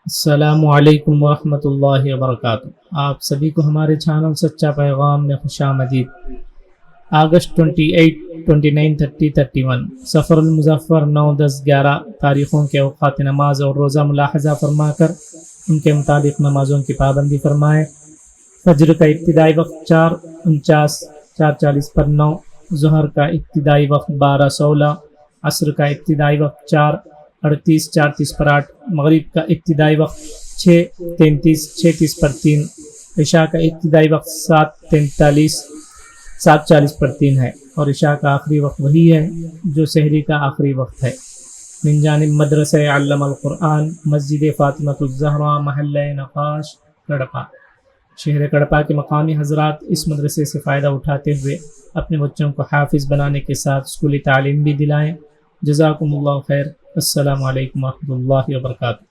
अस्सलामुअलैकुम वरहमतुल्लाहि वबरकातुहू। आप सभी को हमारे चैनल सच्चा पैगाम में खुशामदीद। अगस्त 28, 29, 30, 31 सफ़र मुज़फ़्फ़र 9, 10, 11 तारीख़ों के औक़ात नमाज और रोज़ा मुलाहज़ा फरमाकर उनके मुताबिक नमाज़ों की पाबंदी फरमाएँ। फज्र का इब्तिदाई वक्त 4:49 4:40 पर 9, ज़ुहर का इब्तिदाई वक्त 12:16, असर का इब्तिदाई वक्त 4:38 4:30 पर 8, मगरिब का इब्तिदाई वक्त 6:33 6:30 पर 3, इशा का इब्तिदाई वक्त 7:43 7:40 पर 3 है और इशा का आखिरी वक्त वही है जो सहरी का आखिरी वक्त है। मिन जानिब मदरसा अल्लमल कुरआन, मस्जिद फ़ातिमतुज़ ज़हरा, महल्ला नक़ाश, कड़पा। शहर कड़पा के मकामी हजरात इस मदरसे से फ़ायदा उठाते हुए अपने बच्चों को हाफिज़ बनाने के साथ स्कूली तालीम भी दिलाएँ। जज़ाकुमुल्लाहु खैर। अस्सलामु अलैकुम वरहमतुल्लाहि वबरकातुहू।